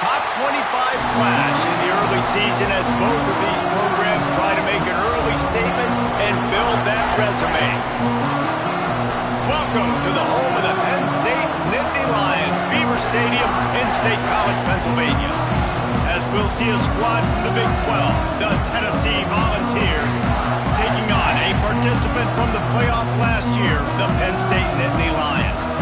top 25 clash in the early season as both of these programs try to make an early statement and build that resume. Welcome to the home of the Penn State Nittany Lions, Beaver Stadium in State College, Pennsylvania. As we'll see a squad from the Big 12, the Tennessee Volunteers, taking on a participant from the playoff last year, the Penn State Nittany Lions.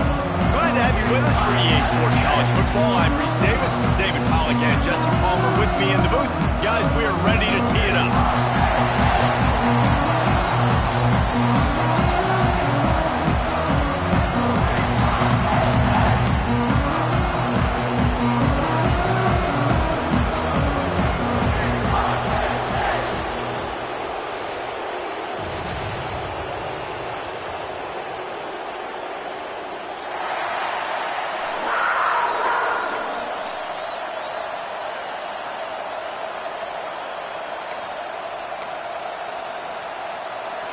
Glad to have you with us for EA Sports College Football. I'm Reese Davis, David Pollack and Jesse Palmer with me in the booth. Guys, we are ready to tee it up.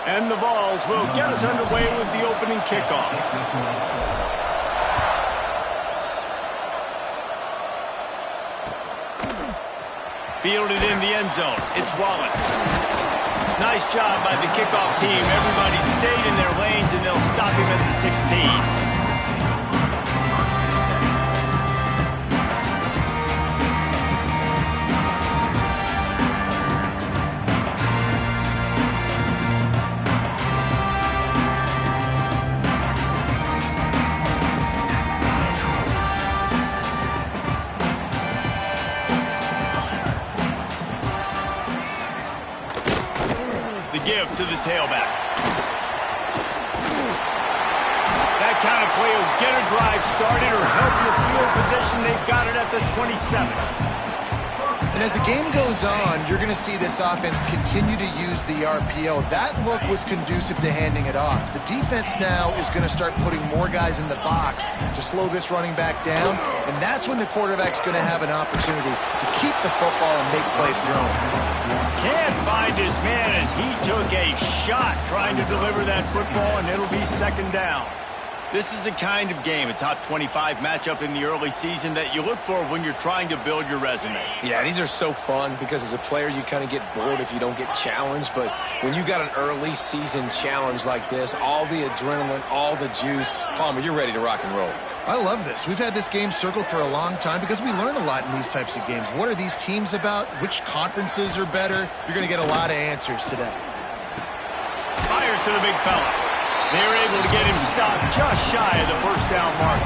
And the Vols will get us underway with the opening kickoff. Fielded in the end zone. It's Wallace. Nice job by the kickoff team. Everybody stayed in their lanes, and they'll stop him at the 16. Give to the tailback. That kind of play will get a drive started or help your field position. They've got it at the 27. And as the game goes on, you're going to see this offense continue to use the RPO. That look was conducive to handing it off. The defense now is going to start putting more guys in the box to slow this running back down, and that's when the quarterback's going to have an opportunity to keep the football and make plays thrown. Can't find his man as he took a shot trying to deliver that football, and it'll be second down. This is a kind of game, a top 25 matchup in the early season that you look for when you're trying to build your resume. Yeah, these are so fun because as a player you kind of get bored if you don't get challenged, but when you got an early season challenge like this, all the adrenaline, all the juice, Palmer, you're ready to rock and roll. I love this. We've had this game circled for a long time because we learn a lot in these types of games. What are these teams about? Which conferences are better? You're going to get a lot of answers today. Fires to the big fella. They're able to get him stopped just shy of the first down mark.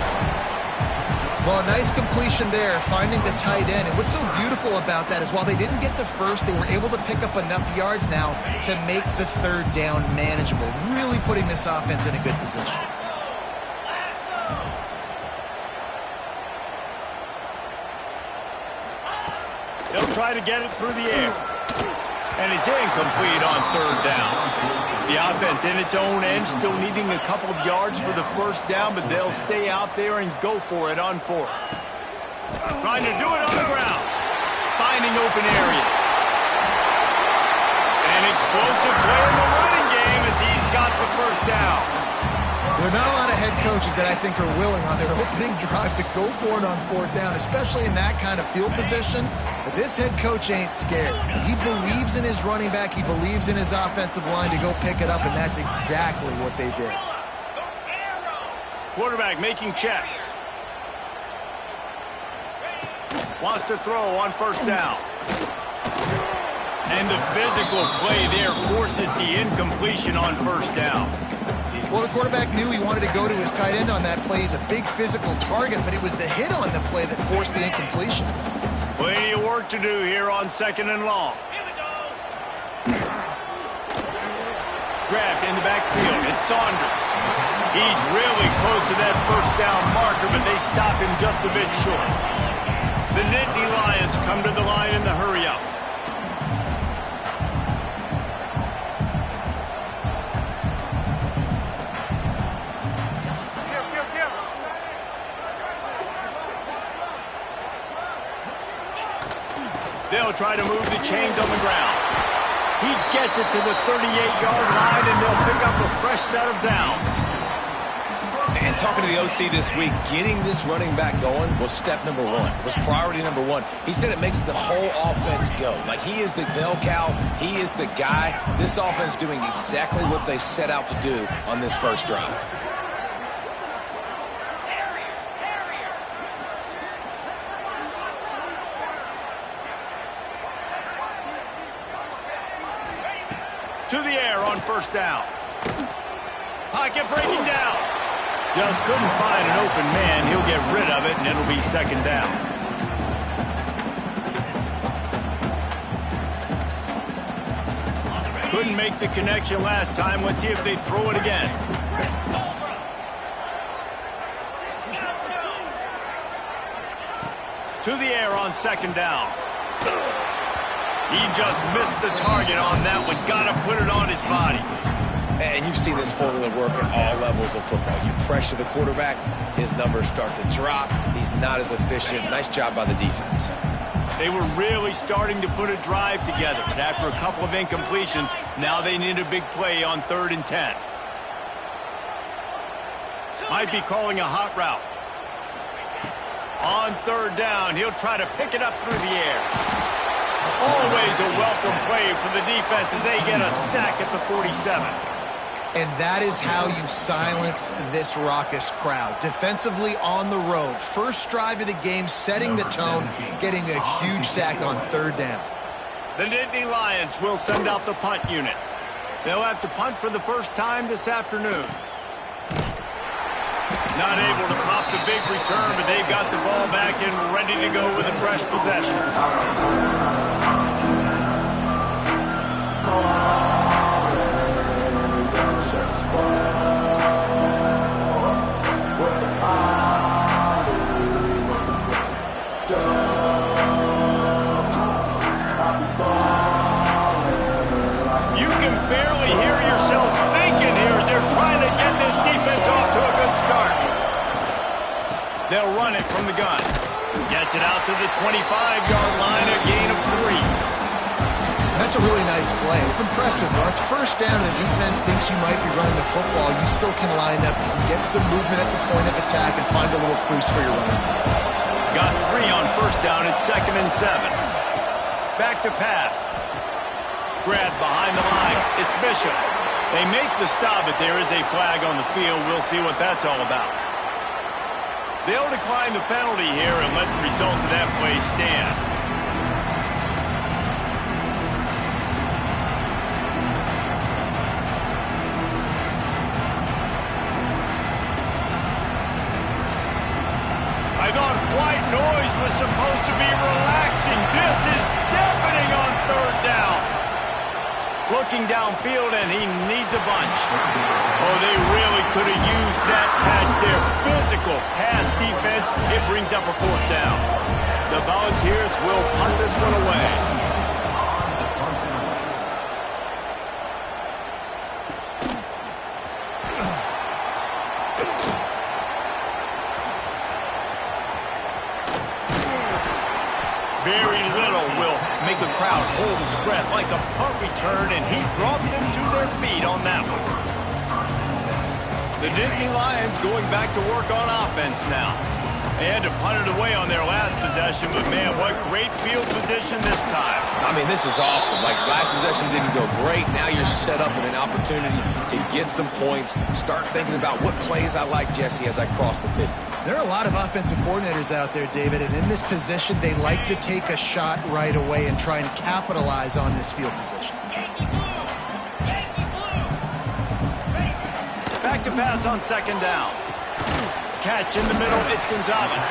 Well, a nice completion there, finding the tight end. And what's so beautiful about that is while they didn't get the first, they were able to pick up enough yards now to make the third down manageable, really putting this offense in a good position. They'll try to get it through the air. And it's incomplete on third down. The offense in its own end, still needing a couple of yards for the first down, but they'll stay out there and go for it on fourth. Trying to do it on the ground. Finding open areas. An explosive play in the running game as he's got the first down. There are not a lot of head coaches that I think are willing on their opening drive to go for it on fourth down, especially in that kind of field position. But this head coach ain't scared. He believes in his running back. He believes in his offensive line to go pick it up, and that's exactly what they did. Quarterback making checks. Wants to throw on first down. And the physical play there forces the incompletion on first down. Well, the quarterback knew he wanted to go to his tight end on that play. He's a big physical target, but it was the hit on the play that forced the incompletion. Plenty of work to do here on second and long. Grabbed in the backfield. It's Saunders. He's really close to that first down marker, but they stop him just a bit short. The Nittany Lions come to the line in the hurry-up. They'll try to move the chains on the ground. He gets it to the 38-yard line, and they'll pick up a fresh set of downs. And And talking to the OC this week, getting this running back going was step number one. It was priority number one. He said it makes the whole offense go. Like, he is the bell cow. He is the guy. This offense doing exactly what they set out to do on this first drive. To the air on first down. Pocket breaking down. Just couldn't find an open man. He'll get rid of it, and it'll be second down. Couldn't make the connection last time. Let's see if they throw it again. To the air on second down. He just missed the target on that one. Got to put it on his body. And you've seen this formula work at all levels of football. You pressure the quarterback, his numbers start to drop. He's not as efficient. Nice job by the defense. They were really starting to put a drive together, but after a couple of incompletions, now they need a big play on 3rd and 10. Might be calling a hot route. On 3rd down, he'll try to pick it up through the air. Always a welcome play for the defense as they get a sack at the 47. And that is how you silence this raucous crowd. Defensively on the road. First drive of the game, setting the tone, getting a huge sack on 3rd down. The Nittany Lions will send out the punt unit. They'll have to punt for the first time this afternoon. Not able to pop the big return, but they've got the ball back and ready to go with a fresh possession. You can barely hear yourself thinking here as they're trying to get this defense off to a good start. They'll run it from the gun. Gets it out to the 25-yard line, a gain of 3. That's a really nice play. It's impressive. When it's first down and the defense thinks you might be running the football, you still can line up, get some movement at the point of attack, and find a little crease for your running back. Got 3 on first down at 2nd and 7. Back to pass. Grab behind the line. It's Bishop. They make the stop, but there is a flag on the field. We'll see what that's all about. They'll decline the penalty here and let the result of that play stand. I thought white noise was supposed to be relaxing. This is deafening on 3rd down. Looking downfield, and he needs a bunch. Oh, they really could have used that catch there. Physical pass defense. It brings up a 4th down. The Volunteers will punt this one away. Very little will make a crowd hold its breath like a punt return, and he brought them to their feet on that one. The Nittany Lions going back to work on offense now. They had to punt it away on their last possession, but man, what great field position this time. I mean, this is awesome. Like, last possession didn't go great. Now you're set up in an opportunity to get some points. Start thinking about what plays I like, Jesse, as I cross the 50. There are a lot of offensive coordinators out there, David, and in this position, they like to take a shot right away and try and capitalize on this field position. Back to pass on 2nd down. Catch in the middle, it's Gonzalez.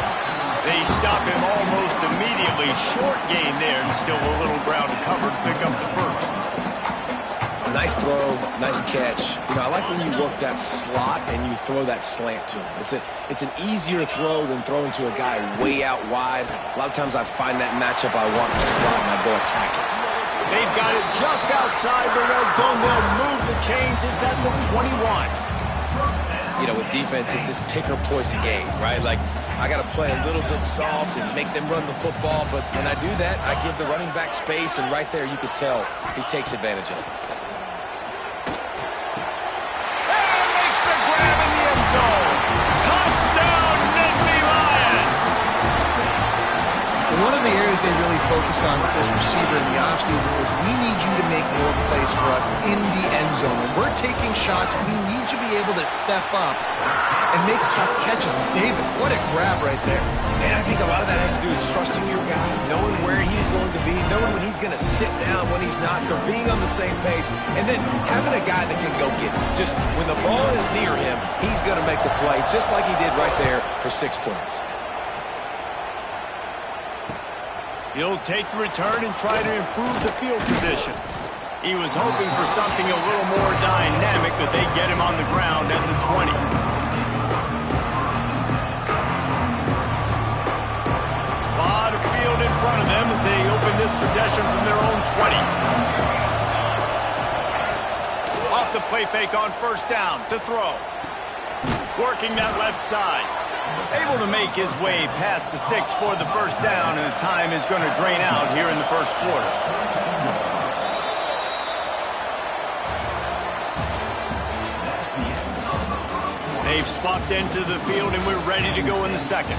They stop him almost immediately. Short gain there, and still a little ground to cover to pick up the first. Nice throw, nice catch. You know, I like when you work that slot and you throw that slant to him. It's an easier throw than throwing to a guy way out wide. A lot of times I find that matchup I want in the slot and I go attack it. They've got it just outside the red zone. They'll move the chains. It's at the 21. You know, with defense, it's this pick or poison game, right? Like, I got to play a little bit soft and make them run the football, but when I do that, I give the running back space, and right there you could tell he takes advantage of it. And makes the grab in the end zone. focused on this receiver in the offseason was, we need you to make more plays for us in the end zone. When we're taking shots, we need you to be able to step up and make tough catches. And David, what a grab right there. And I think a lot of that has to do with trusting your guy, knowing where he's going to be, knowing when he's going to sit down, when he's not, so being on the same page, and then having a guy that can go get it. Just when the ball is near him, he's going to make the play, just like he did right there for 6 points. He'll take the return and try to improve the field position. He was hoping for something a little more dynamic, but they get him on the ground at the 20. A lot of field in front of them as they open this possession from their own 20. Off the play fake on first down to throw. Working that left side. Able to make his way past the sticks for the first down, and the time is going to drain out here in the first quarter. They've swapped into the field, and we're ready to go in the second.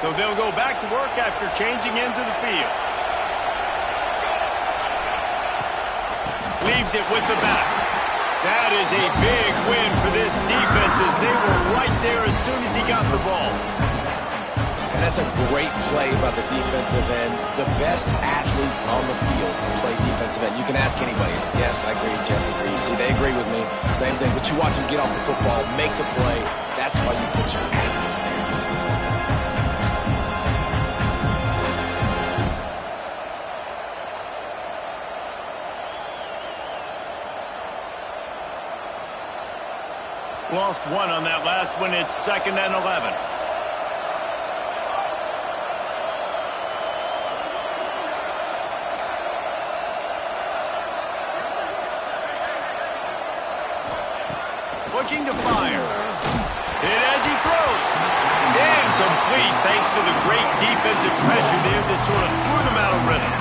So they'll go back to work after changing into the field. Leaves it with the back. That is a big win for this defense as they were right there as soon as he got the ball. And that's a great play by the defensive end. The best athletes on the field play defensive end. You can ask anybody. Yes, I agree. Jesse agrees. See, they agree with me. Same thing. But you watch them get off the football, make the play. That's why you put your athletes there. Lost one on that last one. It's 2nd and 11. Looking to fire. Hit as he throws. Incomplete thanks to the great defensive pressure there that sort of threw them out of rhythm.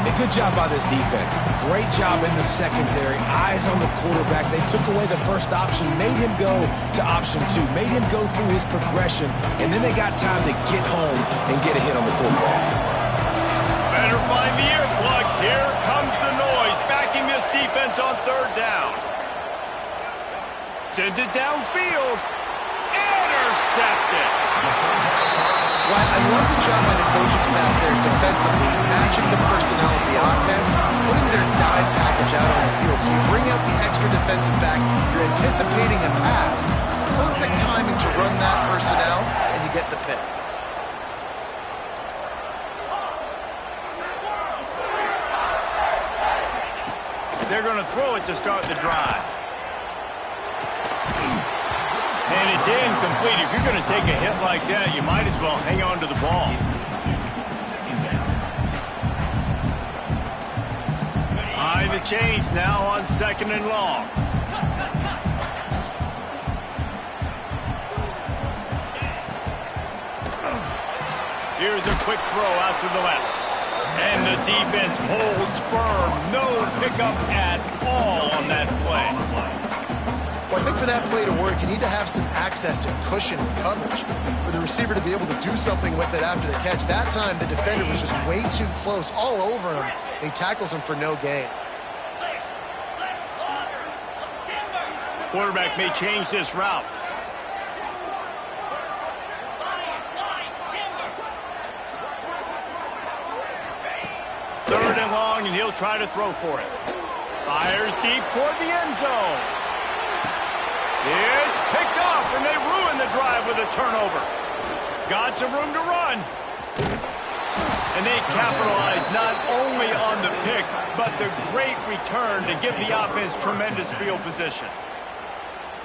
A good job by this defense. Great job in the secondary. Eyes on the quarterback. They took away the first option, made him go to option 2, made him go through his progression, and then they got time to get home and get a hit on the quarterback. Better find the earplugs. Here comes the noise, backing this defense on 3rd down. Sends it downfield. Intercepted. Well, I love the job by the coaching staff there defensively, matching the personnel of the offense, putting their dime package out on the field. So you bring out the extra defensive back, you're anticipating a pass. Perfect timing to run that personnel, and you get the pick. They're going to throw it to start the drive. And it's incomplete. If you're going to take a hit like that, you might as well hang on to the ball. High the chains now on 2nd and long. Here's a quick throw out to the left. And the defense holds firm. No pickup at all on that play. Well, I think for that play to work, you need to have some access and cushion and coverage for the receiver to be able to do something with it after the catch. That time, the defender was just way too close, all over him, and he tackles him for no gain. Quarterback may change this route. Third and long, and he'll try to throw for it. Fires deep toward the end zone. It's picked off, and they ruin the drive with a turnover. Got some room to run. And they capitalize not only on the pick, but the great return to give the offense tremendous field position.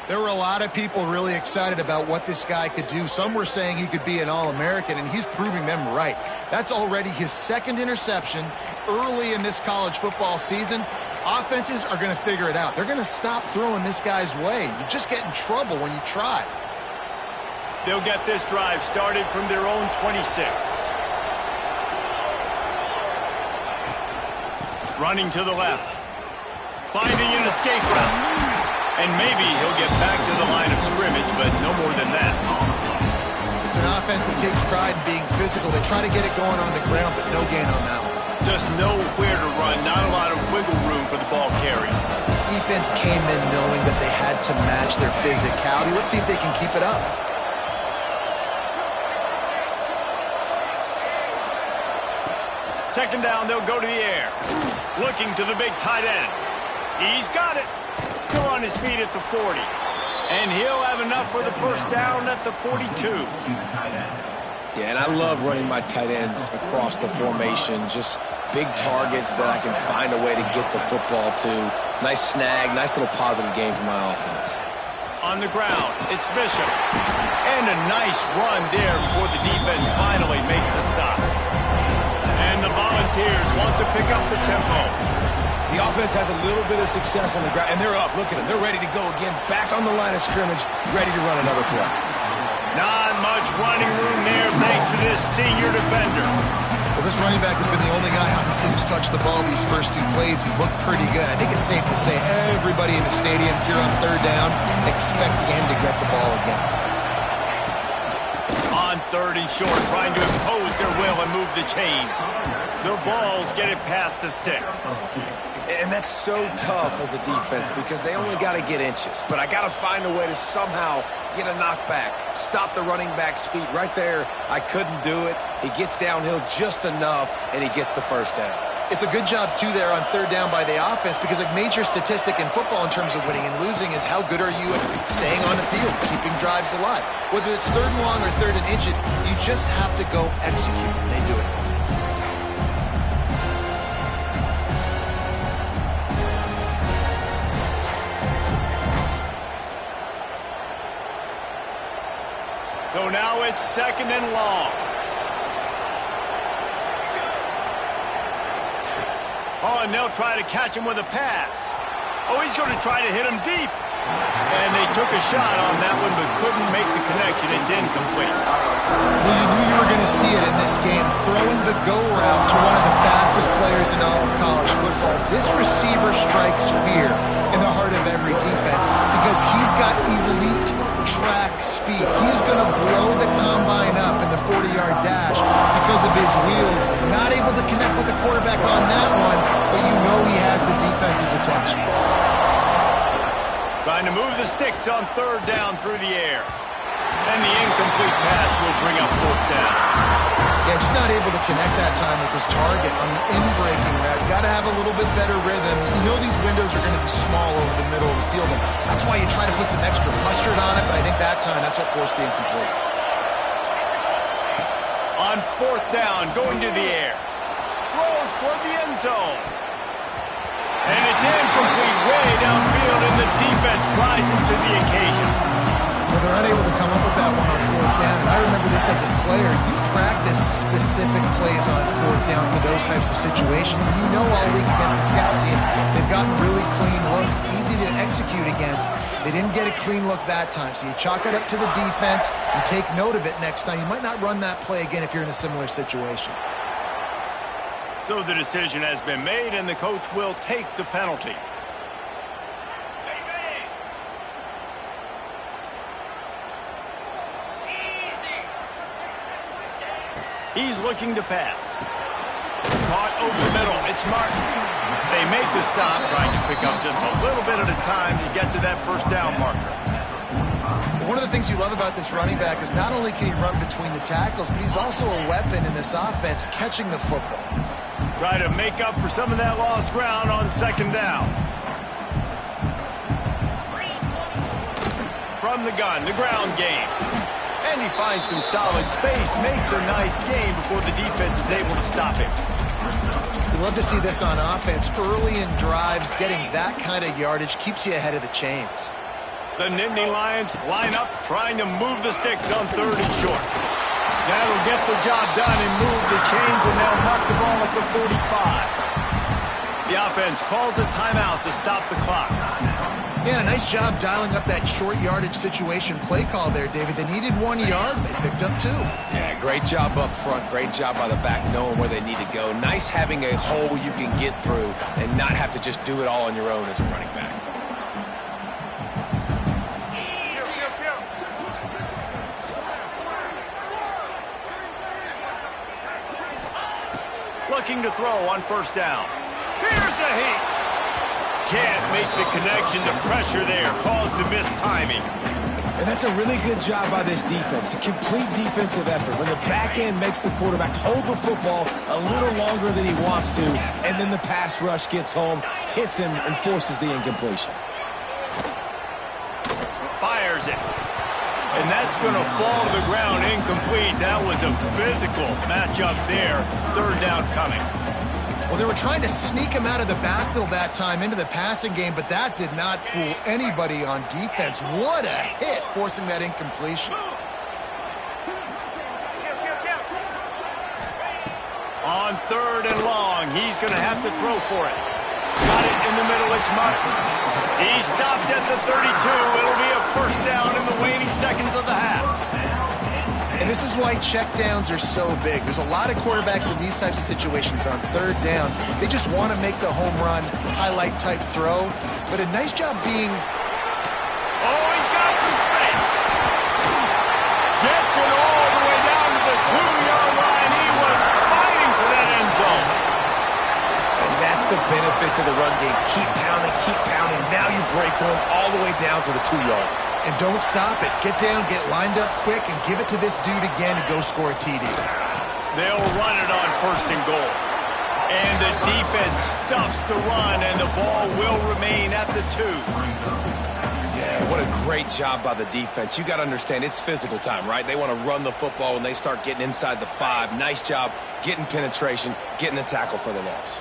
There were a lot of people really excited about what this guy could do. Some were saying he could be an All-American, and he's proving them right. That's already his 2nd interception early in this college football season. Offenses are going to figure it out. They're going to stop throwing this guy's way. You just get in trouble when you try. They'll get this drive started from their own 26. Running to the left. Finding an escape route. And maybe he'll get back to the line of scrimmage, but no more than that. It's an offense that takes pride in being physical. They try to get it going on the ground, but no gain on that one. Just nowhere to run, not a lot of wiggle room for the ball carry. This defense came in knowing that they had to match their physicality. Let's see if they can keep it up. Second down, they'll go to the air. Looking to the big tight end. He's got it. Still on his feet at the 40. And he'll have enough for the first down at the 42. Yeah, and I love running my tight ends across the formation. Just big targets that I can find a way to get the football to. Nice snag, nice little positive game for my offense. On the ground, it's Bishop. And a nice run there before the defense finally makes a stop. And the Volunteers want to pick up the tempo. The offense has a little bit of success on the ground, and they're up. Look at them. They're ready to go again. Back on the line of scrimmage, ready to run another play. Not much running room there thanks to this senior defender. Well, this running back has been the only guy obviously who's touched the ball these first 2 plays. He's looked pretty good. I think it's safe to say everybody in the stadium here on third down expecting him to get the ball again. On third and short, trying to impose their will and move the chains. The Vols get it past the sticks. And that's so tough as a defense because they only got to get inches. But I got to find a way to somehow get a knockback, stop the running back's feet. Right there, I couldn't do it. He gets downhill just enough, and he gets the first down. It's a good job, too, there on third down by the offense because a major statistic in football in terms of winning and losing is how good are you at staying on the field, keeping drives alive. Whether it's third and long or third and inches, you just have to go execute, and they do it. So now it's second and long. Oh, and they'll try to catch him with a pass. Oh, he's going to try to hit him deep. And they took a shot on that one, but couldn't make the connection. It's incomplete. Well, you knew you were going to see it in this game, throwing the go route to one of the fastest players in all of college football. This receiver strikes fear in the heart of every defense because he's got elite track speed. He's going to blow the combine up in the 40-yard dash because of his wheels. Not able to connect with the quarterback on that one, but you know he has the defense's attention. Trying to move the sticks on third down through the air. And the incomplete pass will bring up fourth down. Yeah, just not able to connect that time with his target on the in-breaking route. You got to have a little bit better rhythm. You know these windows are going to be small over the middle of the field. And that's why you try to put some extra mustard on it, but I think that time that's what forced the incomplete. On fourth down, going to the air. Throws toward the end zone. And it's incomplete way downfield, and the defense rises to the occasion. Well, they're unable to come up with that one on fourth down. And I remember this as a player. You practice specific plays on fourth down for those types of situations. And you know all week against the scout team, they've gotten really clean looks, easy to execute against. They didn't get a clean look that time. So you chalk it up to the defense and take note of it next time. You might not run that play again if you're in a similar situation. So the decision has been made, and the coach will take the penalty. He's looking to pass. Caught over the middle. It's Martin. They make the stop, trying to pick up just a little bit at a time to get to that first down marker. One of the things you love about this running back is not only can he run between the tackles, but he's also a weapon in this offense, catching the football. Try to make up for some of that lost ground on second down. From the gun, the ground game. And he finds some solid space, makes a nice game before the defense is able to stop him. You love to see this on offense. Early in drives, getting that kind of yardage keeps you ahead of the chains. The Nittany Lions line up, trying to move the sticks on third and short. That'll get the job done and move the chains, and they'll mark the ball at the 45. The offense calls a timeout to stop the clock. Yeah, a nice job dialing up that short yardage situation play call there, David. They needed 1 yard, and they picked up 2. Yeah, great job up front. Great job by the back knowing where they need to go. Nice having a hole you can get through and not have to just do it all on your own as a running back. Looking to throw on first down. Here's a heat. Can't make the connection. The pressure there caused the missed timing. And that's a really good job by this defense. A complete defensive effort. When the back end makes the quarterback hold the football a little longer than he wants to, and then the pass rush gets home, hits him, and forces the incompletion. Fires it. And that's going to fall to the ground incomplete. That was a physical matchup there. Third down coming. Well, they were trying to sneak him out of the backfield that time into the passing game, but that did not fool anybody on defense. What a hit, forcing that incompletion. On third and long, he's going to have to throw for it. Got it in the middle, it's Martin. He stopped at the 32. It'll be a first down in the waning seconds of the half. And this is why checkdowns are so big. There's a lot of quarterbacks in these types of situations on third down. They just want to make the home run, highlight type throw. But a nice job being... Oh, he's got some space. Gets it all the way down to the 2-yard line. He was fighting for that end zone. And that's the benefit to the run game. Keep pounding, keep pounding. Now you break one all the way down to the 2-yard. And don't stop it. Get down, get lined up quick, and give it to this dude again and go score a TD. They'll run it on first and goal. And the defense stuffs the run, and the ball will remain at the 2. Yeah, what a great job by the defense. You got to understand, it's physical time, right? They want to run the football when they start getting inside the 5. Nice job getting penetration, getting the tackle for the loss.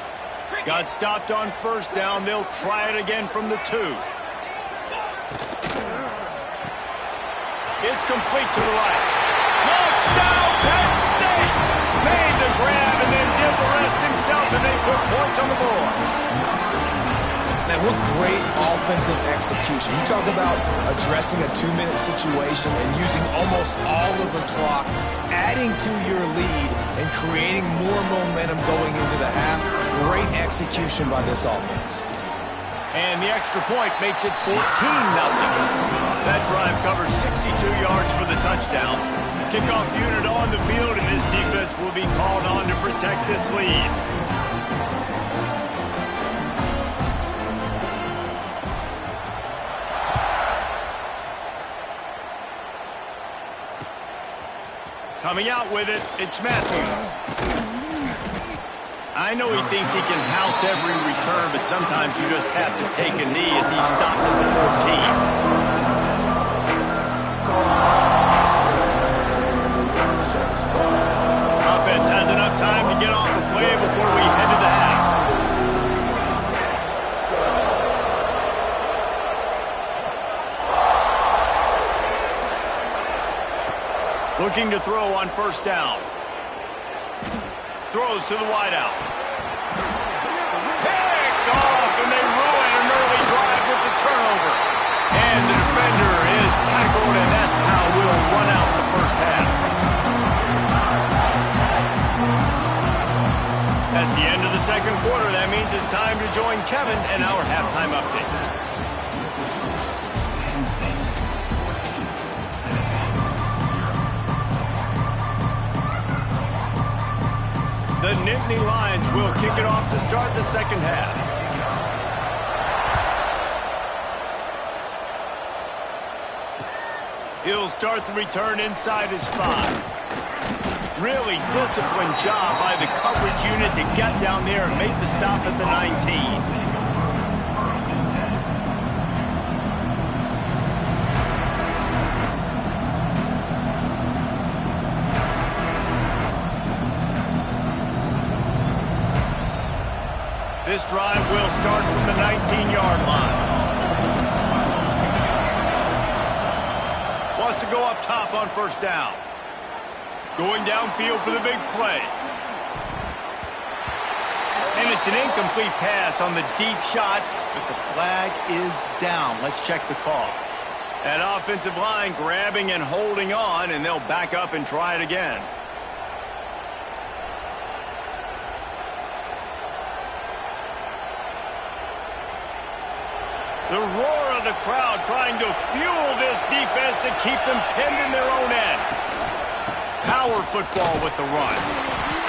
Got stopped on first down. They'll try it again from the 2. It's complete to the right. Touchdown, Penn State! Made the grab and then did the rest himself, and they put points on the board. Man, what great offensive execution. You talk about addressing a 2-minute situation and using almost all of the clock, adding to your lead, and creating more momentum going into the half. Great execution by this offense. And the extra point makes it 14-0. That drive covers 62 yards for the touchdown. Kickoff unit on the field, and this defense will be called on to protect this lead. Coming out with it, it's Matthews. I know he thinks he can house every return, but sometimes you just have to take a knee as he's stopped at the 14. Offense has enough time to get off the play before we head to the half. Looking to throw on first down. Throws to the wideout. Picked off, and they ruin an early drive with the turnover. And the defender is tackled, and that's how we'll run out the first half. That's the end of the second quarter. That means it's time to join Kevin and our halftime update. The Nittany Lions will kick it off to start the second half. He'll start the return inside his 5. Really disciplined job by the coverage unit to get down there and make the stop at the 19. This drive will start from the 19-yard line. Wants to go up top on first down. Going downfield for the big play. And And it's an incomplete pass on the deep shot, but the flag is down. Let's check the call. That offensive line grabbing and holding on, and they'll back up and try it again. The roar of the crowd trying to fuel this defense to keep them pinned in their own end. Power football with the run.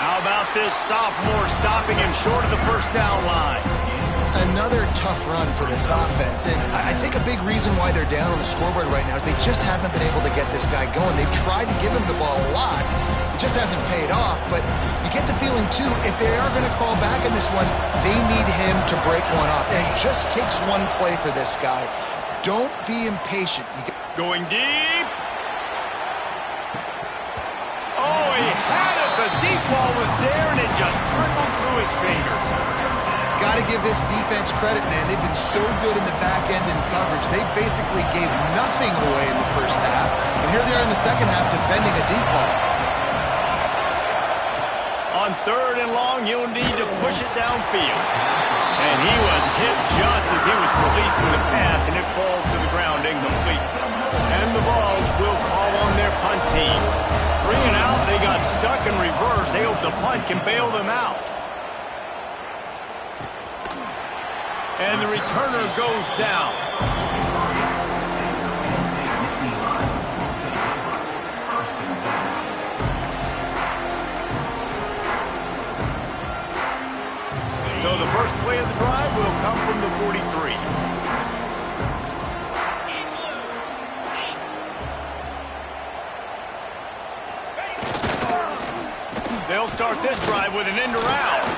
How about this sophomore stopping him short of the first down line? Another tough run for this offense, and I think a big reason why they're down on the scoreboard right now is they just haven't been able to get this guy going. They've tried to give him the ball a lot. It just hasn't paid off, but you get the feeling, too, if they are going to crawl back in this one, they need him to break one off, and it just takes one play for this guy. Don't be impatient. Going deep. Oh, he had it. The deep ball was there, and it just trickled through his fingers. Got to give this defense credit, man. They've been so good in the back end in coverage. They basically gave nothing away in the first half. And here they are in the second half defending a deep ball. On 3rd and long, you'll need to push it downfield. And he was hit just as he was releasing the pass, and it falls to the ground incomplete. And the Vols will call on their punt team. 3 and out, they got stuck in reverse. They hope the punt can bail them out. And the returner goes down. So the first play of the drive will come from the 43. They'll start this drive with an end around.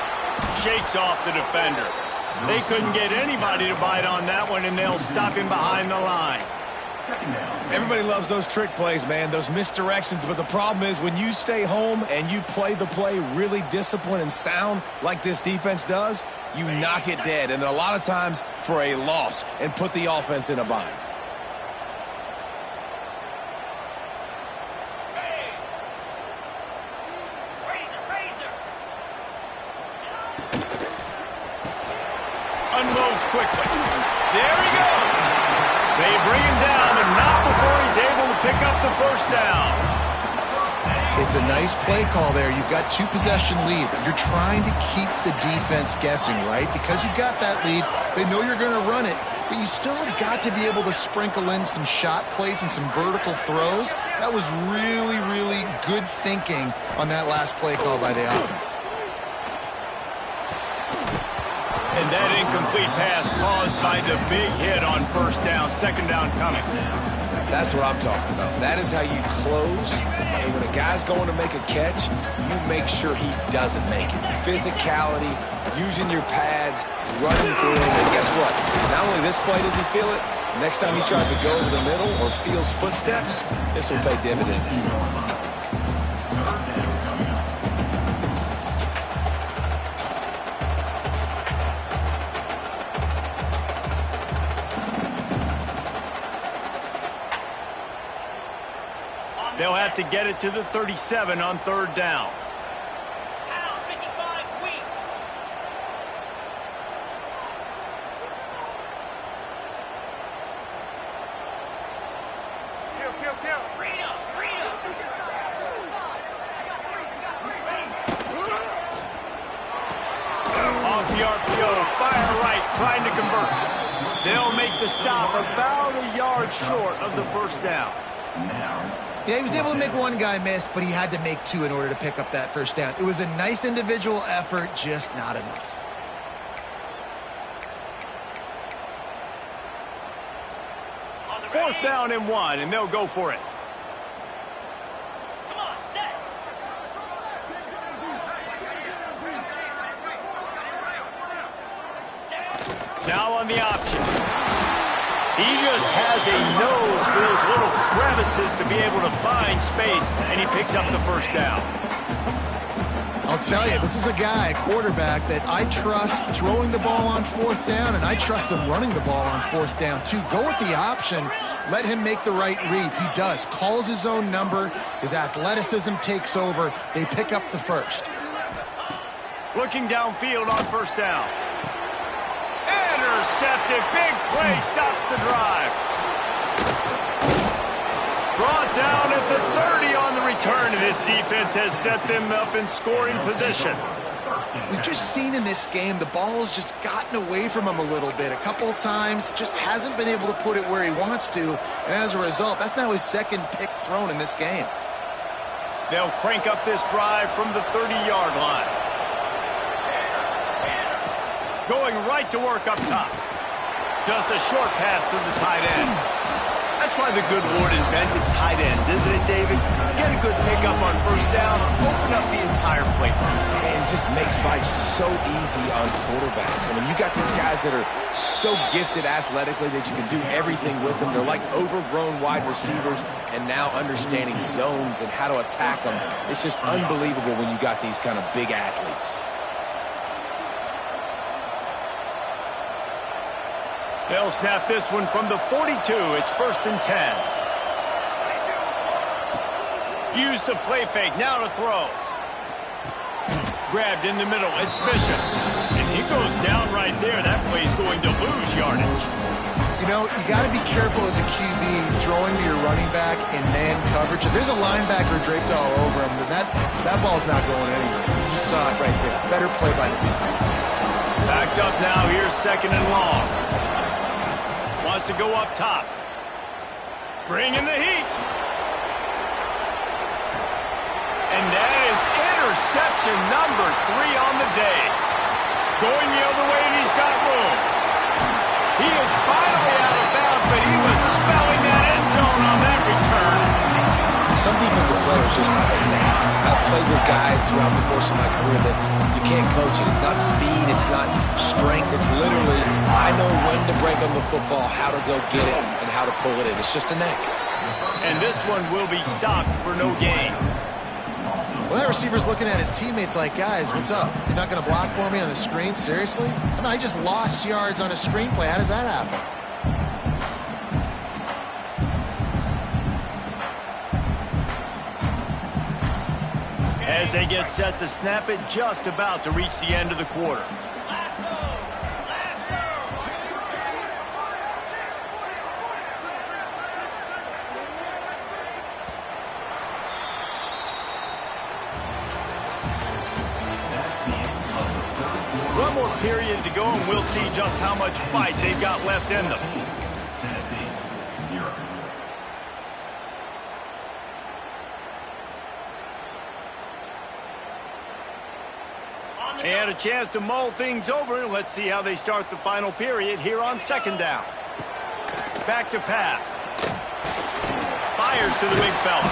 Shakes off the defender. They couldn't get anybody to bite on that one, and they'll stop him behind the line. Everybody loves those trick plays, man, those misdirections, but the problem is when you stay home and you play the play really disciplined and sound like this defense does, you knock it dead, and a lot of times for a loss, and put the offense in a bind. Unloads quickly. There he goes. They bring him down, and not before he's able to pick up the first down. It's a nice play call there. You've got 2-possession lead. You're trying to keep the defense guessing, right? Because you've got that lead, they know you're going to run it, but you still have got to be able to sprinkle in some shot plays and some vertical throws. That was really, really good thinking on that last play call by the offense. And that incomplete pass caused by the big hit on first down, second down coming. That's what I'm talking about. That is how you close. And when a guy's going to make a catch, you make sure he doesn't make it. Physicality, using your pads, running through him. And guess what? Not only this play does he feel it, next time he tries to go over the middle or feels footsteps, this will pay dividends. They'll have to get it to the 37 on 3rd down. Off the RPO, fire right, trying to convert. They'll make the stop about a yard short of the first down. Yeah, he was able to make one guy miss, but he had to make 2 in order to pick up that first down. It was a nice individual effort, just not enough. Fourth down and 1, and they'll go for it. Come on, set. Now on the option. He just has a nose for those little crevices to be able to find space, and he picks up the first down. I'll tell you, this is a guy, a quarterback, that I trust throwing the ball on 4th down, and I trust him running the ball on 4th down, too. Go with the option. Let him make the right read. He does. Calls his own number. His athleticism takes over. They pick up the first. Looking downfield on first down. Intercepted. Big play stops the drive. Brought down at the 30 on the return, and this defense has set them up in scoring position. We've just seen in this game the ball's just gotten away from him a little bit. A couple of times, just hasn't been able to put it where he wants to, and as a result, that's now his second pick thrown in this game. They'll crank up this drive from the 30-yard line. Going right to work up top. Just a short pass to the tight end. That's why the good Lord invented tight ends, isn't it, David? Get a good pickup on first down, open up the entire plate. And just makes life so easy on quarterbacks. I mean, you got these guys that are so gifted athletically that you can do everything with them. They're like overgrown wide receivers, and now understanding zones and how to attack them. It's just unbelievable when you got these kind of big athletes. They'll snap this one from the 42. It's 1st and 10. Use the play fake. Now to throw. Grabbed in the middle. It's Bishop. And he goes down right there. That play's going to lose yardage. You know, you got to be careful as a QB throwing to your running back in man coverage. If there's a linebacker draped all over him, then that ball's not going anywhere. You just saw it right there. Better play by the defense. Backed up now. Here's 2nd and long. Wants to go up top. Bring in the heat. And that is interception number 3 on the day. Going the other way, and he's got room. He is finally out of bounds, but he was smelling that end zone on that return. Some defensive players just have a knack. I've played with guys throughout the course of my career that you can't coach it. It's not speed, it's not strength. It's literally, I know when to break on the football, how to go get it, and how to pull it in. It's just a knack. And this one will be stopped for no gain. Well, that receiver's looking at his teammates like, guys, what's up? You're not going to block for me on the screen? Seriously? I mean, I just lost yards on a screenplay. How does that happen? As they get set to snap it, just about to reach the end of the quarter. One more period to go, and we'll see just how much fight they've got left in them. And a chance to mull things over. Let's see how they start the final period here on 2nd down. Back to pass. Fires to the big fella.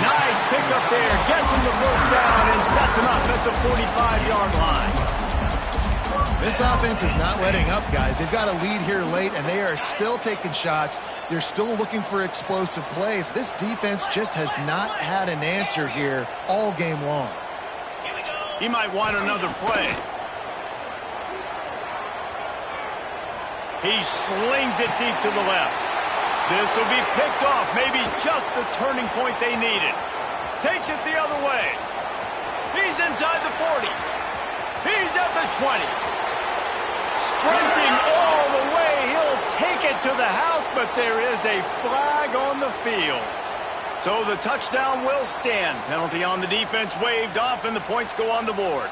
Nice pickup there. Gets him the 1st down and sets him up at the 45-yard line. This offense is not letting up, guys. They've got a lead here late, and they are still taking shots. They're still looking for explosive plays. This defense just has not had an answer here all game long. He might want another play. He slings it deep to the left. This will be picked off. Maybe just the turning point they needed. Takes it the other way. He's inside the 40. He's at the 20. Sprinting all the way. He'll take it to the house, but there is a flag on the field. So the touchdown will stand. Penalty on the defense waved off, and the points go on the board.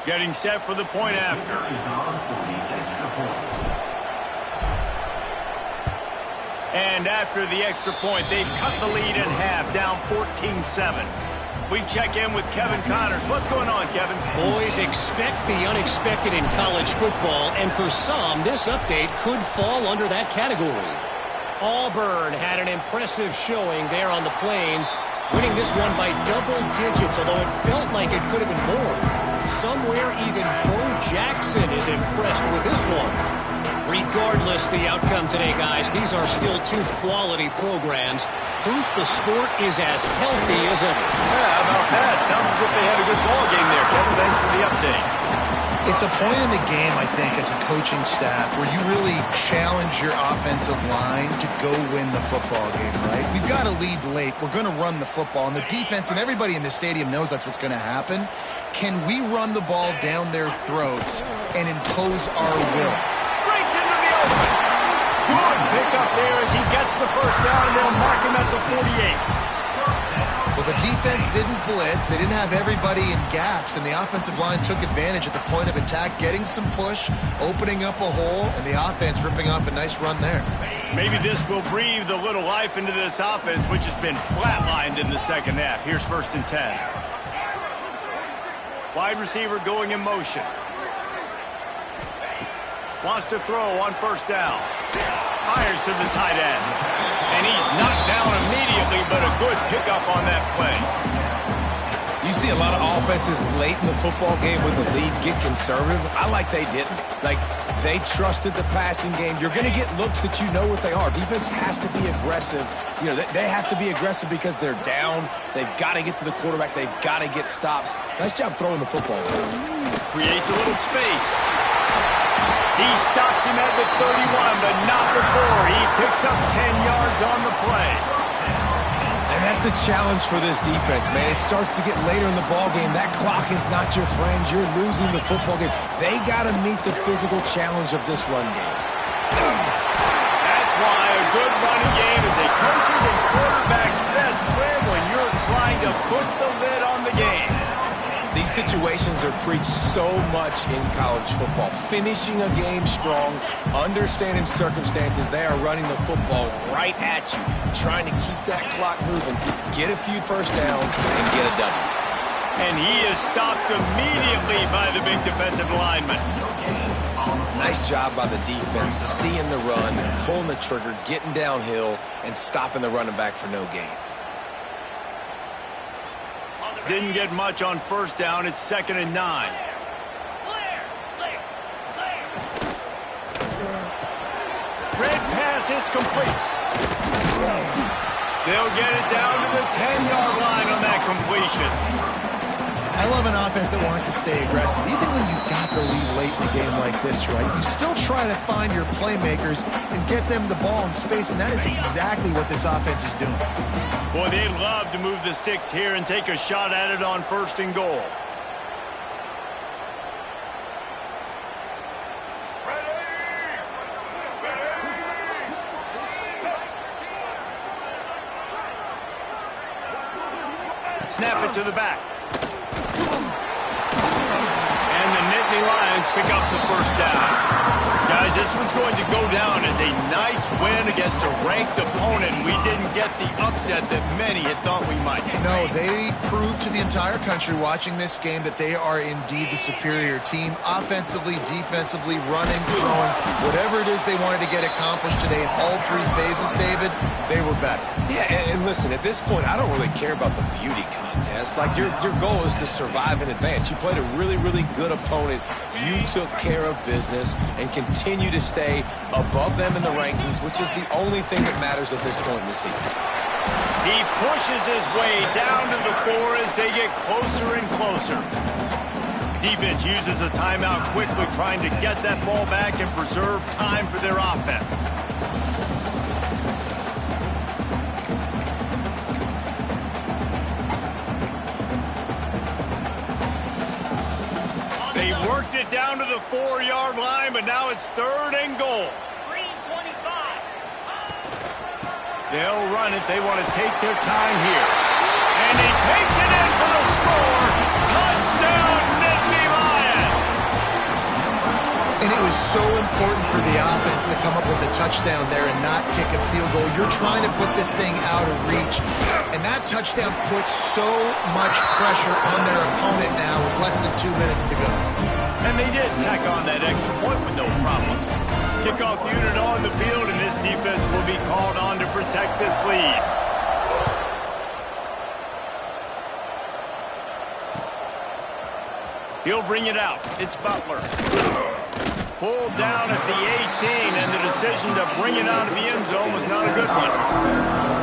Getting set for the point after. And after the extra point, they've cut the lead in half, down 14-7. We check in with Kevin Connors. What's going on, Kevin? Boys, expect the unexpected in college football, and for some, this update could fall under that category. Auburn had an impressive showing there on the Plains, winning this one by double digits, although it felt like it could have been more. Somewhere even Bo Jackson is impressed with this one. Regardless the outcome today, guys, these are still two quality programs. Proof the sport is as healthy as ever. Yeah, how about that? Sounds as if they had a good ball game there, Kevin. Thanks for the update. It's a point in the game, I think, as a coaching staff where you really challenge your offensive line to go win the football game, right? We've got to lead late. We're going to run the football. And the defense and everybody in the stadium knows that's what's going to happen. Can we run the ball down their throats and impose our will? Breaks into the open. Good pickup there as he gets the first down, and they'll mark him at the 48. Well, the defense didn't blitz. They didn't have everybody in gaps, and the offensive line took advantage at the point of attack, getting some push, opening up a hole, and the offense ripping off a nice run there. Maybe this will breathe a little life into this offense, which has been flatlined in the second half. Here's 1st and 10. Wide receiver going in motion. Wants to throw on 1st down. Fires to the tight end. And he's knocked down immediately, but a good pickup on that play. You see a lot of offenses late in the football game with a lead get conservative. I like they didn't. Like, they trusted the passing game. You're going to get looks that you know what they are. Defense has to be aggressive. You know, they have to be aggressive because they're down. They've got to get to the quarterback. They've got to get stops. Nice job throwing the football. Creates a little space. He stops him at the 31, but not before. He picks up 10 yards on the play. And that's the challenge for this defense, man. It starts to get later in the ballgame. That clock is not your friend. You're losing the football game. They got to meet the physical challenge of this run game. That's why a good running game is a coach's and quarterback's best friend when you're trying to put the lid on the game. These situations are preached so much in college football. Finishing a game strong, understanding circumstances. They are running the football right at you, trying to keep that clock moving, get a few first downs, and get a W. And he is stopped immediately by the big defensive lineman. Nice job by the defense, seeing the run, pulling the trigger, getting downhill, and stopping the running back for no gain. Didn't get much on 1st down. It's 2nd and 9. Red pass hits complete. They'll get it down to the 10-yard line on that completion. I love an offense that wants to stay aggressive. Even when you've got the lead late in a game like this, right, you still try to find your playmakers and get them the ball in space, and that is exactly what this offense is doing. Boy, they'd love to move the sticks here and take a shot at it on 1st and goal. Snap it to the back. And the Nittany Lions pick up the 1st down. Guys, this one's going to go down as a nice win against a ranked opponent. We didn't get the upset that many had thought we might. No, they proved to the entire country watching this game that they are indeed the superior team. Offensively, defensively, running, throwing, whatever it is they wanted to get accomplished today in all 3 phases, David, they were better. Yeah, and listen, at this point, I don't really care about the beauty contest. Like, your goal is to survive and advance. You played a really, really good opponent. You took care of business and continue to stay above them in the rankings, which is the only thing that matters at this point in the season. He pushes his way down to the 4 as they get closer and closer. Defense uses a timeout quickly, trying to get that ball back and preserve time for their offense. They worked it down to the 4-yard line, but now it's 3rd and goal. They'll run it. They want to take their time here. And he takes it in for the score. Touchdown, Nittany Lions. And it was so important for the offense to come up with a touchdown there and not kick a field goal. You're trying to put this thing out of reach. And that touchdown puts so much pressure on their opponent now with less than 2 minutes to go. And they did tack on that extra point with no problem. Kickoff unit on the field, and this defense will be called on to protect this lead. He'll bring it out. It's Butler. Pulled down at the 18, and the decision to bring it out of the end zone was not a good one.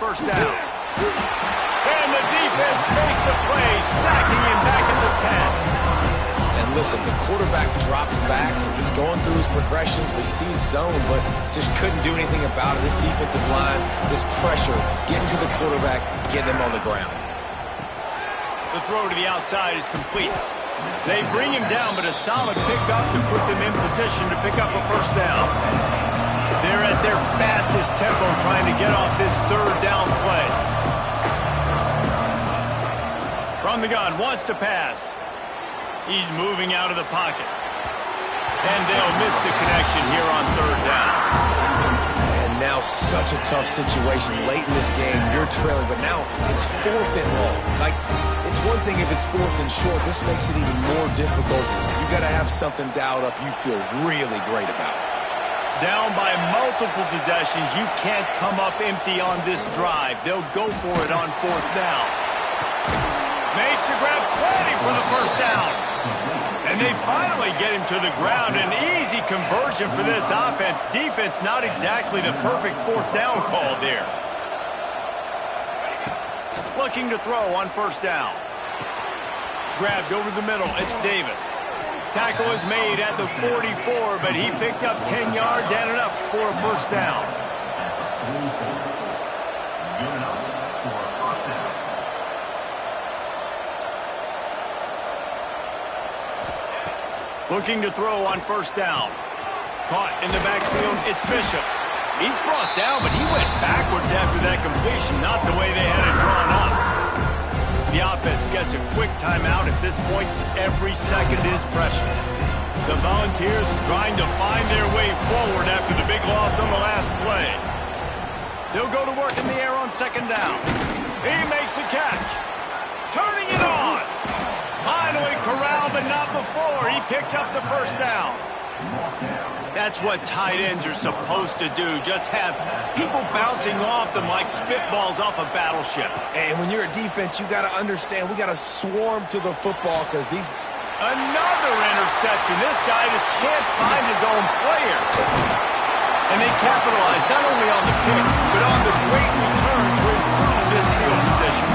first down. And the defense makes a play, sacking him back at the 10. And listen, the quarterback drops back, and he's going through his progressions. We see zone, but just couldn't do anything about it. This defensive line, this pressure, getting to the quarterback, getting him on the ground. The throw to the outside is complete. They bring him down, but a solid pickup to put them in position to pick up a first down. They're at their fastest tempo trying to get off this third down play. From the gun, wants to pass. He's moving out of the pocket. And they'll miss the connection here on third down. And now such a tough situation. Late in this game, you're trailing, but now it's 4th and long. Like, it's one thing if it's 4th and short. This makes it even more difficult. You got to have something dialed up you feel really great about. Down by multiple possessions, you can't come up empty on this drive. They'll go for it on 4th down. Makes the grab, plenty for the first down. And they finally get him to the ground. An easy conversion for this offense. Defense not exactly the perfect 4th down call there. Looking to throw on first down. Grabbed over the middle. It's Davis. Tackle is made at the 44, but he picked up 10 yards and enough for a first down. Looking to throw on first down. Caught in the backfield, it's Bishop. He's brought down, but he went backwards after that completion, not the way they had it drawn up. The offense gets a quick timeout at this point. Every second is precious. The Volunteers trying to find their way forward after the big loss on the last play. They'll go to work in the air on second down. He makes a catch. Turning it on. Finally corralled, but not before. He picked up the first down. That's what tight ends are supposed to do. Just have people bouncing off them like spitballs off a battleship. And when you're a defense, you got to understand, we got to swarm to the football because these... Another interception. This guy just can't find his own players. And they capitalize not only on the pick, but on the great return to improve this field position.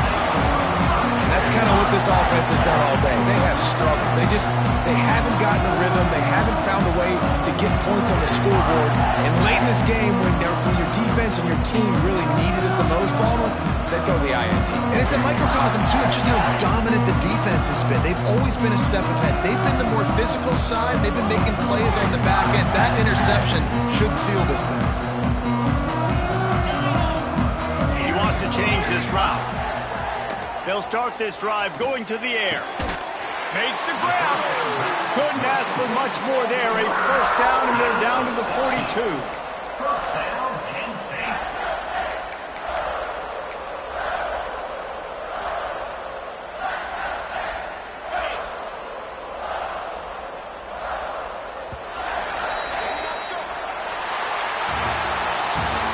That's kind of what this offense has done all day. They have struggled. They haven't gotten a rhythm. They haven't found a way to get points on the scoreboard. And late in this game, when your defense and your team really needed it the most, Palmer, they throw the INT. And it's a microcosm, too, of just how dominant the defense has been. They've always been a step ahead. They've been the more physical side. They've been making plays on the back end. That interception should seal this thing. He wants to change this route. They'll start this drive going to the air. Makes the grab. Couldn't ask for much more there. A first down, and they're down to the 42. First down, Penn State.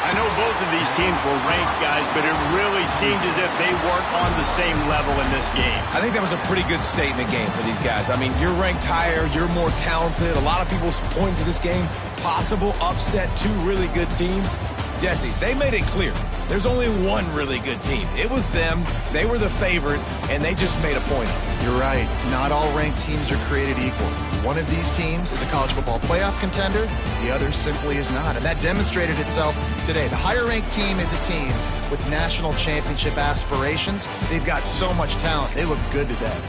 I know both of these teams were ranked, guys, but it really seemed as if they weren't on the same level in this game. I think that was a pretty good statement game for these guys. I mean, you're ranked higher, you're more talented. A lot of people point to this game, possible upset, 2 really good teams. Jesse, they made it clear. There's only one really good team. It was them. They were the favorite, and they just made a point of it. You're right. Not all ranked teams are created equal. One of these teams is a college football playoff contender. The other simply is not. And that demonstrated itself today. The higher-ranked team is a team with national championship aspirations. They've got so much talent. They look good today.